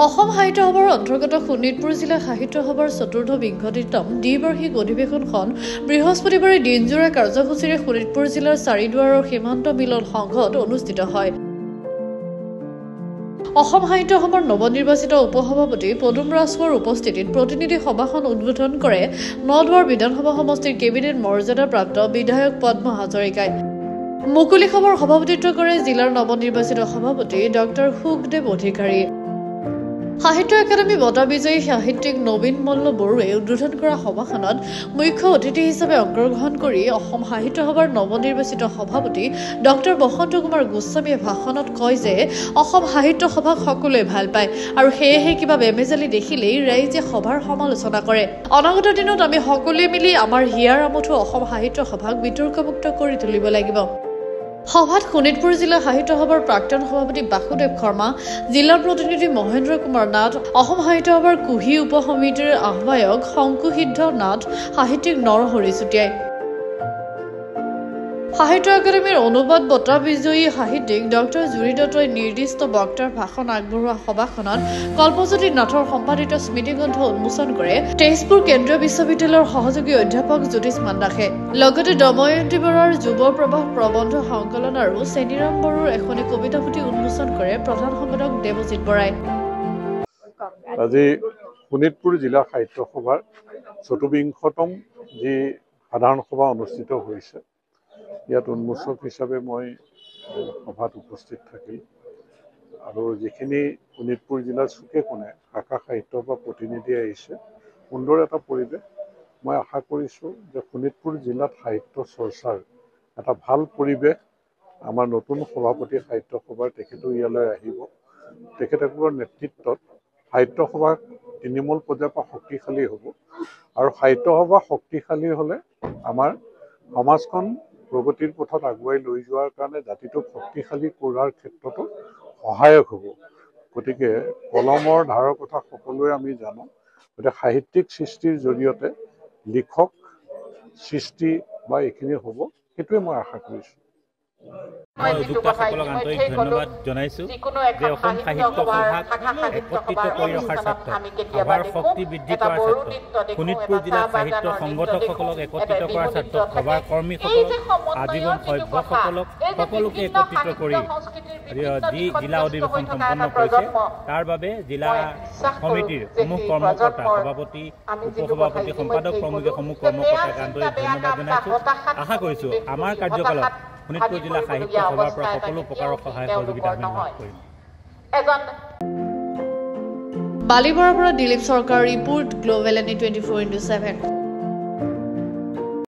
অসম সাহিত্য সভাৰ অন্তৰ্গত শোণিতপুৰ জিলা সাহিত্য সভাৰ চতুৰ্থ বিংশতিতম দ্বিবাৰ্ষিক অধিৱেশনখন বৃহস্পতিবাৰে দিনজোৰা কাৰ্যসূচীৰে শোণিতপুৰ জিলাৰ চাৰিদুৱাৰৰ সীমান্ত মিলন সংঘত অনুষ্ঠিত হয়। অসম সাহিত্য সভাৰ নৱনিৰ্বাচিত উপসভাপতি পদুম ৰাজখোৱাৰ উপস্থিতিত প্ৰতিনিধি সভাখন উদ্বোধন কৰে নদুৱাৰ বিধানসভা সমষ্টিৰ কেবিনেট মৰ্যাদাপ্ৰাপ্ত বিধায়ক পদ্ম হাজৰিকাই। মুকলি সভাৰ সভাপতিত্ব কৰে জিলাৰ নৱনিৰ্বাচিত সভাপতি ডক্টৰ সুখদেৱ অধিকাৰী। সাহিত্য একাডেমী বঁটা বিজয়ী সাহিত্যিক নবীন মল্ল বড়োৱে উদ্বোধন কৰা সভাখনত মুখ্য অতিথি হিচাপে অংশগ্ৰহণ কৰি অসম সাহিত্য সভাৰ নৱনিৰ্বাচিত সভাপতি ডক্টৰ বসন্ত কুমাৰ গোস্বামীয়ে ভাষণত কয় যে অসম সাহিত্য সভাক সকলোৱে ভাল পায় আৰু সেয়েহে কিবা বেমেজালি দেখিলেই ৰাইজে সভাৰ সমালোচনা কৰে। অনাগত দিনত আমি সকলোৱে মিলি আমাৰ হিয়াৰ আমঠু অসম সাহিত্য সভাক বিতৰ্কমুক্ত কৰি তুলিব লাগিব। সভাত শোণিতপুৰ জিলা সাহিত্য সভাৰ প্ৰাক্তন সভাপতি বাসুদেৱ শৰ্মা, জিলা প্ৰতিনিধি মহেন্দ্ৰ কুমাৰ নাথ, অসম সাহিত্য সভাৰ কুহি উপ সমিতিৰ আহ্বায়ক শংকুসিদ্ধ নাথ, সাহিত্যিক নৰহৰি চুতীয়াই, সাহিত্য একাডেমীৰ অনুবাদ বঁটা বিজয়ী সাহিত্যিক ডক্টৰ জুৰি দত্তই নিৰ্দিষ্ট বক্তাৰ ভাষণ আগবঢ়োৱা সভাখনত কল্পজ্যোতি নাথৰ সম্পাদিত স্মৃতিগ্ৰন্থ উন্মোচন কৰে তেজপুৰ কেন্দ্ৰীয় বিশ্ববিদ্যালয়ৰ সহযোগী অধ্যাপক জ্যোতিষ মানদাসে। লগতে দময়ন্তী বৰাৰ যুৱ প্ৰবাহ প্ৰবন্ধ সংকলন আৰু চেনিৰাম বড়োৰ এখনি কবিতা পুথি উন্মোচন কৰে প্ৰধান সম্পাদক দেৱজিৎ বৰাই। আজি শোণিতপুৰ জিলা সাহিত্য সভাৰ চতুৰ্বিংশতম যি সাধাৰণ সভা অনুষ্ঠিত হৈছে, ইয়াত উন্মোচক হিচাপে মই সভাত উপস্থিত থাকিল আৰু যিখিনি শোণিতপুৰ জিলাৰ চুকে কোণে শাখা সাহিত্য সভা প্ৰতিনিধি আহিছে, সুন্দৰ এটা পৰিৱেশ। মই আশা কৰিছোঁ যে শোণিতপুৰ জিলাত সাহিত্য চৰ্চাৰ এটা ভাল পৰিৱেশ আমাৰ নতুন সভাপতি সাহিত্য সভাৰ তেখেতো ইয়ালৈ আহিব। তেখেতসকলৰ নেতৃত্বত সাহিত্য সভা তৃণমূল পৰ্যায়ৰ পৰা শক্তিশালী হ'ব আৰু সাহিত্য সভা শক্তিশালী হ'লে আমাৰ সমাজখন প্ৰগতিৰ পথত আগুৱাই লৈ যোৱাৰ কাৰণে জাতিটোক শক্তিশালী কৰাৰ ক্ষেত্ৰতো সহায়ক হ'ব। গতিকে কলমৰ ধাৰৰ কথা সকলোৱে আমি জানো। গতিকে সাহিত্যিক সৃষ্টিৰ জৰিয়তে লিখক সৃষ্টি বা এইখিনি হ'ব, সেইটোৱে মই আশা কৰিছোঁ। মই উদ্যোক্তাসকলক আন্তৰিক ধন্যবাদ জনাইছোঁ যে অসম সাহিত্য সভাক একত্ৰিত কৰি ৰখাৰ স্বাৰ্থত, সভাৰ শক্তি বৃদ্ধি কৰাৰ স্বাৰ্থত, শোণিতপুৰ জিলাৰ সাহিত্য সংগঠকসকলক একত্ৰিত কৰাৰ স্বাৰ্থত, সভাৰ কৰ্মীসকলক, আজীৱন সভ্যসকলক সকলোকে একত্ৰিত কৰি যি জিলা অধিৱেশন সম্পন্ন কৰিছে, তাৰ বাবে জিলা সমিতিৰ সমূহ কৰ্মকৰ্তা, সভাপতি, উপসভাপতি, সম্পাদক প্ৰমুখ্যে সমূহ কৰ্মকৰ্তাক আন্তৰিক ধন্যবাদ জনাইছোঁ। আশা কৰিছোঁ আমাৰ কাৰ্যকালত শোণিতপুৰ জিলা সাহিত্য সভাৰ পৰা সকলো প্ৰকাৰৰ সহায় সহযোগিতা আমি লাভ কৰিম। বালিবৰাৰ পৰা দিলীপ চৰকাৰ, ৰিপোৰ্ট গ্লোবেল এনি 24x7।